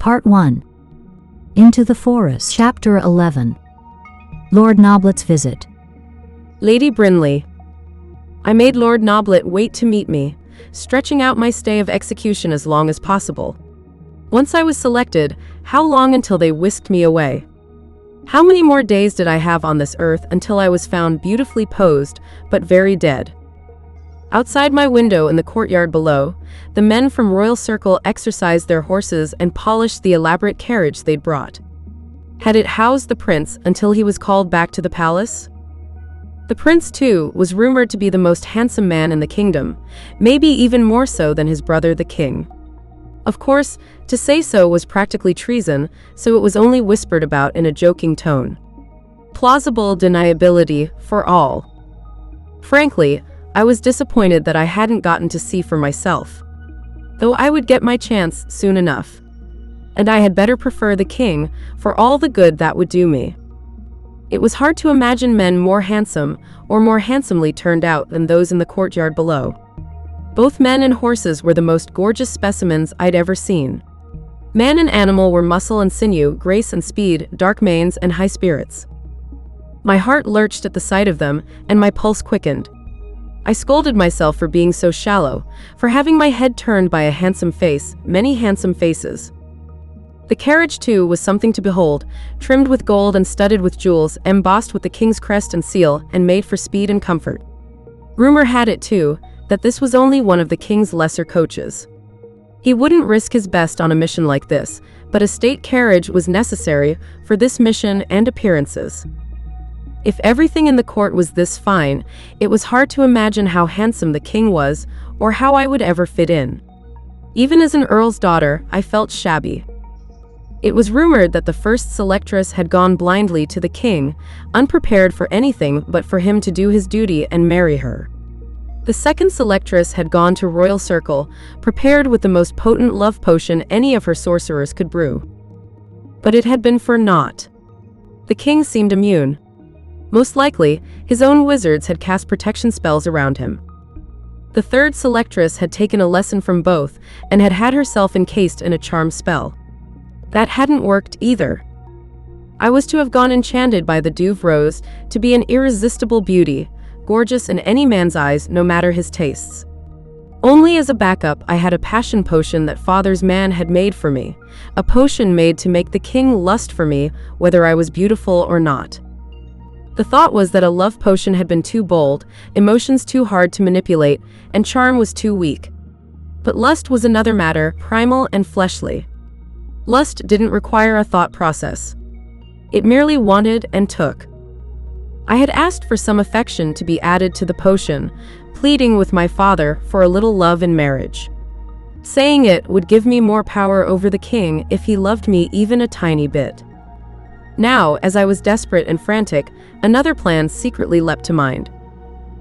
Part 1. Into the Forest. Chapter 11. Lord Noblett's Visit. Lady Brinley. I made Lord Noblett wait to meet me, stretching out my stay of execution as long as possible. Once I was selected, how long until they whisked me away? How many more days did I have on this earth until I was found beautifully posed, but very dead? Outside my window in the courtyard below, the men from Royal Circle exercised their horses and polished the elaborate carriage they'd brought. Had it housed the prince until he was called back to the palace? The prince, too, was rumored to be the most handsome man in the kingdom, maybe even more so than his brother the king. Of course, to say so was practically treason, so it was only whispered about in a joking tone. Plausible deniability for all. Frankly, I was disappointed that I hadn't gotten to see for myself. Though I would get my chance soon enough. And I had better prefer the king for all the good that would do me. It was hard to imagine men more handsome or more handsomely turned out than those in the courtyard below. Both men and horses were the most gorgeous specimens I'd ever seen. Man and animal were muscle and sinew, grace and speed, dark manes and high spirits. My heart lurched at the sight of them, and my pulse quickened. I scolded myself for being so shallow, for having my head turned by a handsome face, many handsome faces. The carriage, too, was something to behold, trimmed with gold and studded with jewels, embossed with the king's crest and seal, and made for speed and comfort. Rumor had it, too, that this was only one of the king's lesser coaches. He wouldn't risk his best on a mission like this, but a state carriage was necessary for this mission and appearances. If everything in the court was this fine, it was hard to imagine how handsome the king was, or how I would ever fit in. Even as an earl's daughter, I felt shabby. It was rumored that the first selectress had gone blindly to the king, unprepared for anything but for him to do his duty and marry her. The second selectress had gone to Royal Circle, prepared with the most potent love potion any of her sorcerers could brew. But it had been for naught. The king seemed immune. Most likely, his own wizards had cast protection spells around him. The third selectress had taken a lesson from both and had had herself encased in a charm spell. That hadn't worked either. I was to have gone enchanted by the Douve Rose, to be an irresistible beauty, gorgeous in any man's eyes, no matter his tastes. Only as a backup, I had a passion potion that father's man had made for me, a potion made to make the king lust for me, whether I was beautiful or not. The thought was that a love potion had been too bold, emotions too hard to manipulate, and charm was too weak. But lust was another matter, primal and fleshly. Lust didn't require a thought process. It merely wanted and took. I had asked for some affection to be added to the potion, pleading with my father for a little love in marriage. Saying it would give me more power over the king if he loved me even a tiny bit. Now, as I was desperate and frantic, another plan secretly leapt to mind.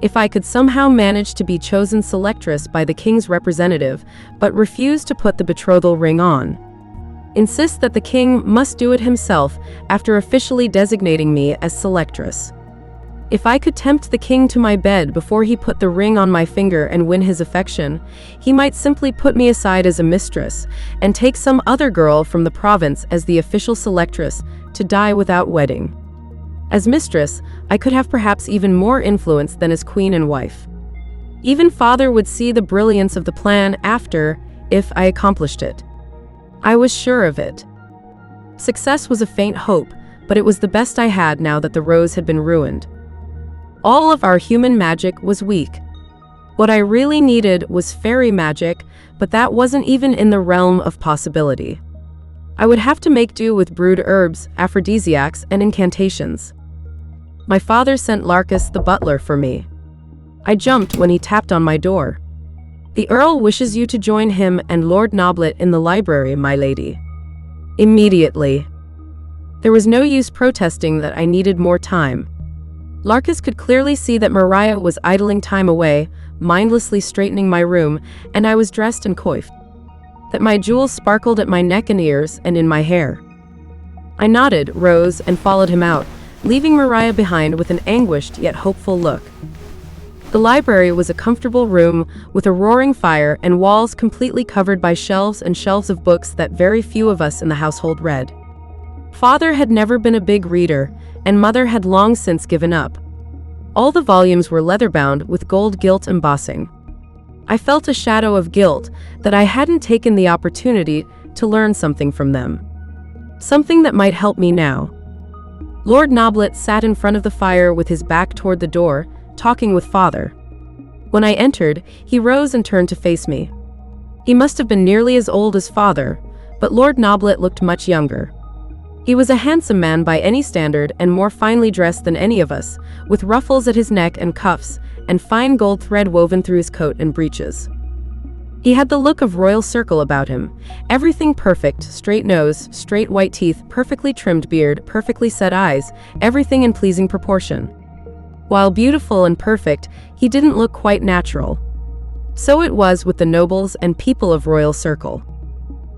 If I could somehow manage to be chosen selectress by the king's representative, but refuse to put the betrothal ring on. Insist that the king must do it himself after officially designating me as selectress. If I could tempt the king to my bed before he put the ring on my finger and win his affection, he might simply put me aside as a mistress and take some other girl from the province as the official selectress to die without wedding. As mistress, I could have perhaps even more influence than as queen and wife. Even father would see the brilliance of the plan after, if I accomplished it. I was sure of it. Success was a faint hope, but it was the best I had now that the rose had been ruined. All of our human magic was weak. What I really needed was fairy magic, but that wasn't even in the realm of possibility. I would have to make do with brewed herbs, aphrodisiacs, and incantations. My father sent Larkus the butler for me. I jumped when he tapped on my door. "The Earl wishes you to join him and Lord Noblett in the library, my lady." Immediately. There was no use protesting that I needed more time. Larkus could clearly see that Mariah was idling time away, mindlessly straightening my room, and I was dressed and coiffed. That my jewels sparkled at my neck and ears and in my hair. I nodded, rose, and followed him out, leaving Mariah behind with an anguished yet hopeful look. The library was a comfortable room with a roaring fire and walls completely covered by shelves and shelves of books that very few of us in the household read. Father had never been a big reader, and Mother had long since given up. All the volumes were leather-bound with gold gilt embossing. I felt a shadow of guilt that I hadn't taken the opportunity to learn something from them. Something that might help me now. Lord Noblett sat in front of the fire with his back toward the door, talking with Father. When I entered, he rose and turned to face me. He must have been nearly as old as Father, but Lord Noblett looked much younger. He was a handsome man by any standard and more finely dressed than any of us, with ruffles at his neck and cuffs, and fine gold thread woven through his coat and breeches. He had the look of royal circle about him, everything perfect, straight nose, straight white teeth, perfectly trimmed beard, perfectly set eyes, everything in pleasing proportion. While beautiful and perfect, he didn't look quite natural. So it was with the nobles and people of royal circle.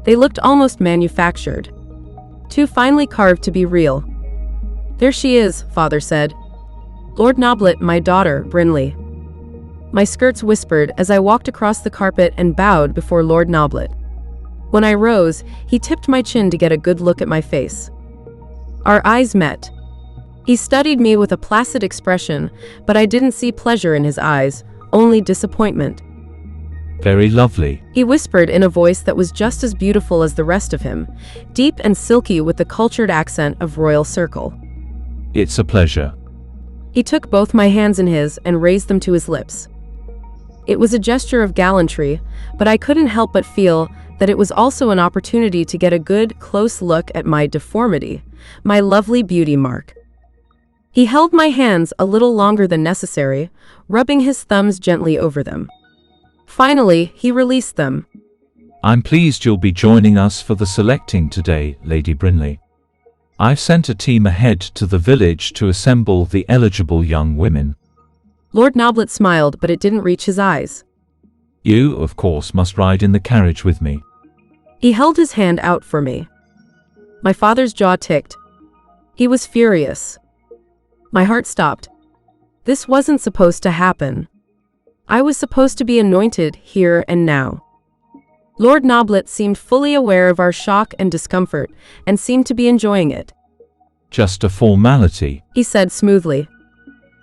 They looked almost manufactured. Too finely carved to be real. "There she is," Father said. "Lord Noblett, my daughter, Brinley." My skirts whispered as I walked across the carpet and bowed before Lord Noblett. When I rose, he tipped my chin to get a good look at my face. Our eyes met. He studied me with a placid expression, but I didn't see pleasure in his eyes, only disappointment. "Very lovely," he whispered in a voice that was just as beautiful as the rest of him, deep and silky with the cultured accent of royal circle. "It's a pleasure." He took both my hands in his and raised them to his lips. It was a gesture of gallantry, but I couldn't help but feel that it was also an opportunity to get a good, close look at my deformity, my lovely beauty mark. He held my hands a little longer than necessary, rubbing his thumbs gently over them. Finally, he released them. "I'm pleased you'll be joining us for the selecting today, Lady Brinley. I've sent a team ahead to the village to assemble the eligible young women." Lord Noblett smiled, but it didn't reach his eyes. "You, of course, must ride in the carriage with me." He held his hand out for me. My father's jaw ticked. He was furious. My heart stopped. This wasn't supposed to happen. I was supposed to be anointed here and now. Lord Noblett seemed fully aware of our shock and discomfort, and seemed to be enjoying it. "Just a formality," he said smoothly.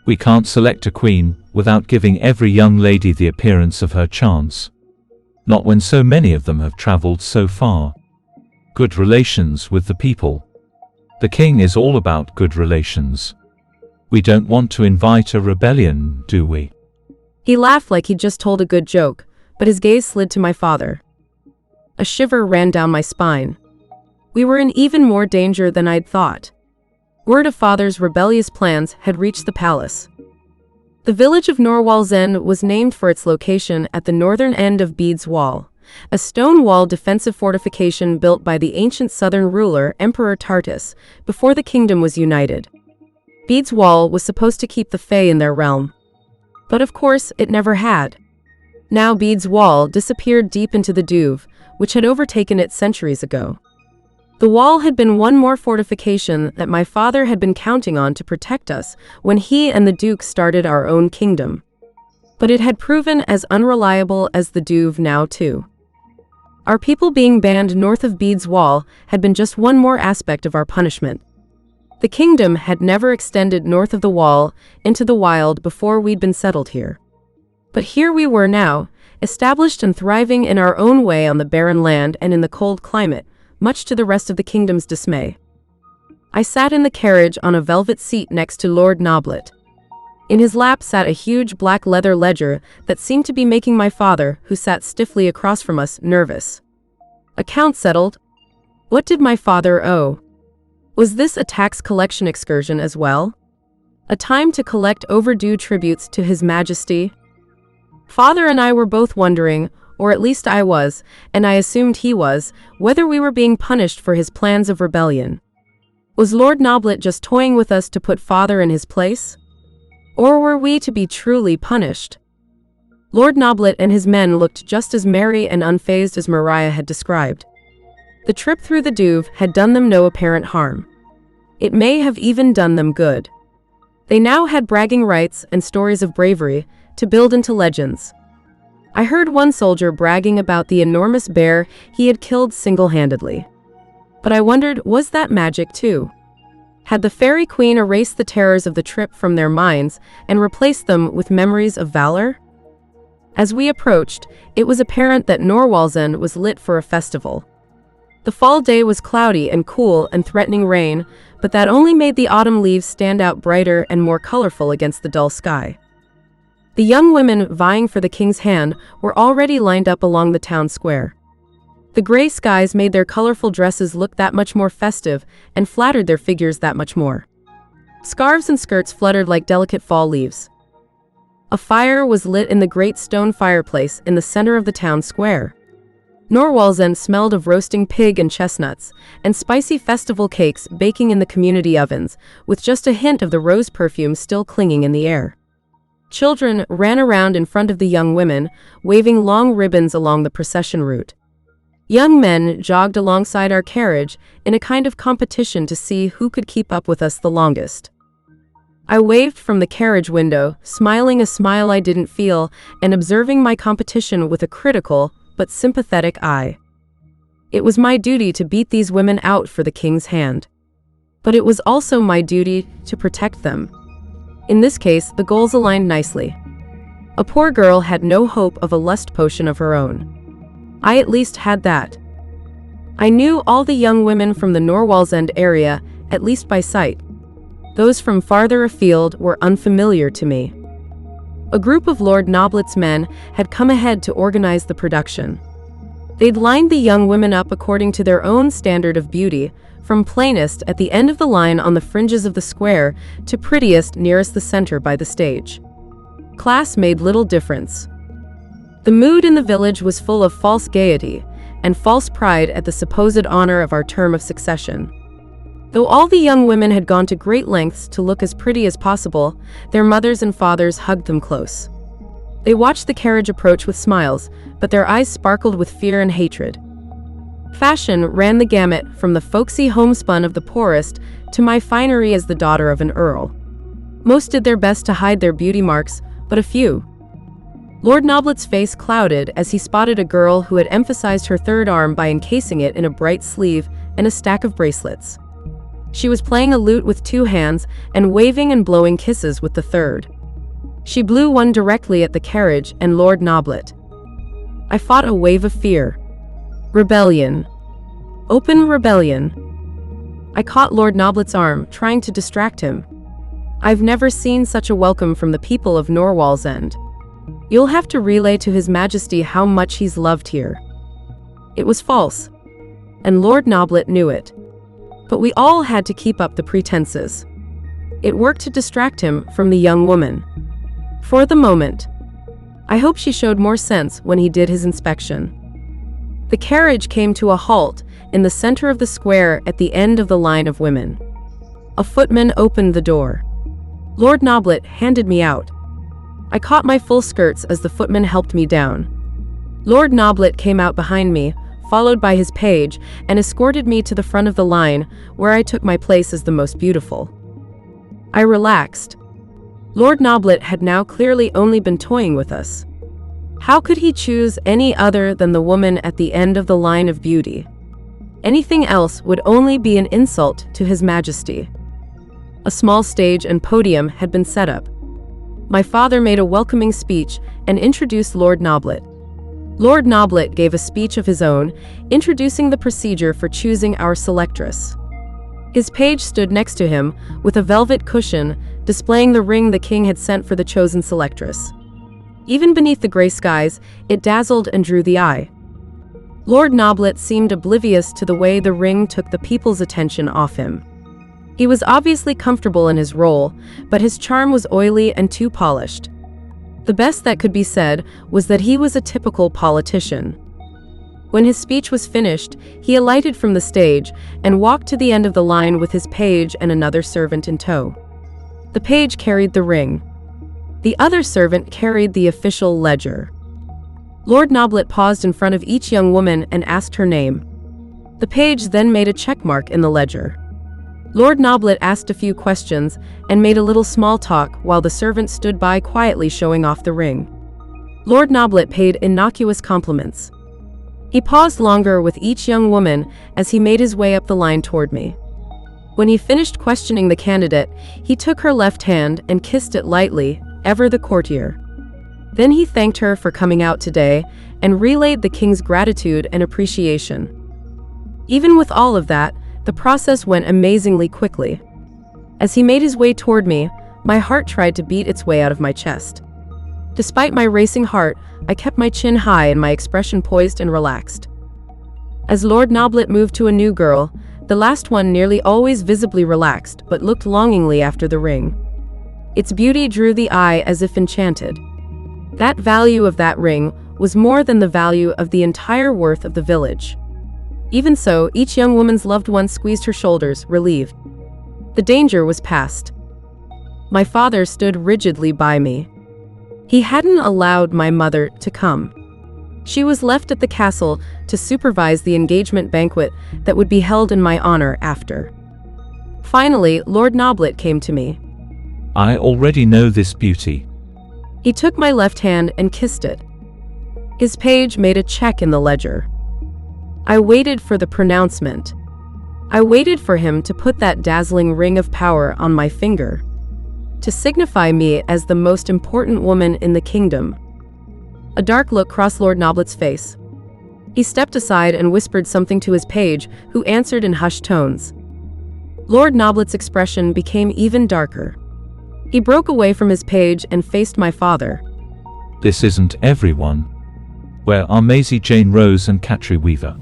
"We can't select a queen without giving every young lady the appearance of her chance. Not when so many of them have traveled so far. Good relations with the people. The king is all about good relations. We don't want to invite a rebellion, do we?" He laughed like he'd just told a good joke, but his gaze slid to my father. A shiver ran down my spine. We were in even more danger than I'd thought. Word of Father's rebellious plans had reached the palace. The village of Norwalzen was named for its location at the northern end of Bede's Wall, a stone wall defensive fortification built by the ancient southern ruler Emperor Tartus before the kingdom was united. Bede's Wall was supposed to keep the Fae in their realm. But of course, it never had. Now Bede's Wall disappeared deep into the Douve, which had overtaken it centuries ago. The wall had been one more fortification that my father had been counting on to protect us when he and the Duke started our own kingdom. But it had proven as unreliable as the Douve now too. Our people being banned north of Bede's Wall had been just one more aspect of our punishment. The kingdom had never extended north of the wall into the wild before we'd been settled here. But here we were now, established and thriving in our own way on the barren land and in the cold climate, much to the rest of the kingdom's dismay. I sat in the carriage on a velvet seat next to Lord Noblett. In his lap sat a huge black leather ledger that seemed to be making my father, who sat stiffly across from us, nervous. Account settled. What did my father owe? Was this a tax collection excursion as well? A time to collect overdue tributes to His Majesty? Father and I were both wondering, or at least I was, and I assumed he was, whether we were being punished for his plans of rebellion. Was Lord Noblett just toying with us to put Father in his place? Or were we to be truly punished? Lord Noblett and his men looked just as merry and unfazed as Mariah had described. The trip through the Douve had done them no apparent harm. It may have even done them good. They now had bragging rights and stories of bravery to build into legends. I heard one soldier bragging about the enormous bear he had killed single-handedly. But I wondered, was that magic too? Had the fairy queen erased the terrors of the trip from their minds and replaced them with memories of valor? As we approached, it was apparent that Norwalsend was lit for a festival. The fall day was cloudy and cool and threatening rain, but that only made the autumn leaves stand out brighter and more colorful against the dull sky. The young women vying for the king's hand were already lined up along the town square. The gray skies made their colorful dresses look that much more festive and flattered their figures that much more. Scarves and skirts fluttered like delicate fall leaves. A fire was lit in the great stone fireplace in the center of the town square. Norwalsend smelled of roasting pig and chestnuts, and spicy festival cakes baking in the community ovens, with just a hint of the rose perfume still clinging in the air. Children ran around in front of the young women, waving long ribbons along the procession route. Young men jogged alongside our carriage in a kind of competition to see who could keep up with us the longest. I waved from the carriage window, smiling a smile I didn't feel and observing my competition with a critical but sympathetic eye. It was my duty to beat these women out for the king's hand. But it was also my duty to protect them. In this case, the goals aligned nicely. A poor girl had no hope of a lust potion of her own. I at least had that. I knew all the young women from the Norwalsend area, at least by sight. Those from farther afield were unfamiliar to me. A group of Lord Noblett's men had come ahead to organize the production. They'd lined the young women up according to their own standard of beauty, from plainest at the end of the line on the fringes of the square to prettiest nearest the center by the stage. Class made little difference. The mood in the village was full of false gaiety and false pride at the supposed honor of our term of succession. Though all the young women had gone to great lengths to look as pretty as possible, their mothers and fathers hugged them close. They watched the carriage approach with smiles, but their eyes sparkled with fear and hatred. Fashion ran the gamut from the folksy homespun of the poorest to my finery as the daughter of an earl. Most did their best to hide their beauty marks, but a few. Lord Noblett's face clouded as he spotted a girl who had emphasized her third arm by encasing it in a bright sleeve and a stack of bracelets. She was playing a lute with two hands and waving and blowing kisses with the third. She blew one directly at the carriage and Lord Noblett. I fought a wave of fear. Rebellion. Open rebellion. I caught Lord Noblett's arm, trying to distract him. I've never seen such a welcome from the people of Norwalsend. You'll have to relay to His Majesty how much he's loved here. It was false, and Lord Noblett knew it. But we all had to keep up the pretenses. It worked to distract him from the young woman. For the moment. I hope she showed more sense when he did his inspection. The carriage came to a halt in the center of the square at the end of the line of women. A footman opened the door. Lord Noblett handed me out. I caught my full skirts as the footman helped me down. Lord Noblett came out behind me, followed by his page, and escorted me to the front of the line, where I took my place as the most beautiful. I relaxed. Lord Noblett had now clearly only been toying with us. How could he choose any other than the woman at the end of the line of beauty? Anything else would only be an insult to His Majesty. A small stage and podium had been set up. My father made a welcoming speech and introduced Lord Noblett. Lord Noblett gave a speech of his own, introducing the procedure for choosing our selectress. His page stood next to him, with a velvet cushion, displaying the ring the king had sent for the chosen selectress. Even beneath the gray skies, it dazzled and drew the eye. Lord Noblett seemed oblivious to the way the ring took the people's attention off him. He was obviously comfortable in his role, but his charm was oily and too polished. The best that could be said was that he was a typical politician. When his speech was finished, he alighted from the stage and walked to the end of the line with his page and another servant in tow. The page carried the ring. The other servant carried the official ledger. Lord Noblett paused in front of each young woman and asked her name. The page then made a check mark in the ledger. Lord Noblett asked a few questions and made a little small talk while the servant stood by quietly showing off the ring. Lord Noblett paid innocuous compliments. He paused longer with each young woman as he made his way up the line toward me. When he finished questioning the candidate, he took her left hand and kissed it lightly, ever the courtier. Then he thanked her for coming out today and relayed the king's gratitude and appreciation. Even with all of that, the process went amazingly quickly. As he made his way toward me, my heart tried to beat its way out of my chest. Despite my racing heart, I kept my chin high and my expression poised and relaxed. As Lord Noblett moved to a new girl, the last one nearly always visibly relaxed but looked longingly after the ring. Its beauty drew the eye as if enchanted. That value of that ring was more than the value of the entire worth of the village. Even so, each young woman's loved one squeezed her shoulders, relieved. The danger was past. My father stood rigidly by me. He hadn't allowed my mother to come. She was left at the castle to supervise the engagement banquet that would be held in my honor after. Finally, Lord Noblett came to me. I already know this beauty. He took my left hand and kissed it. His page made a check in the ledger. I waited for the pronouncement. I waited for him to put that dazzling ring of power on my finger, to signify me as the most important woman in the kingdom. A dark look crossed Lord Noblett's face. He stepped aside and whispered something to his page, who answered in hushed tones. Lord Noblett's expression became even darker. He broke away from his page and faced my father. This isn't everyone. Where are Maisie Jane Rose and Catry Weaver?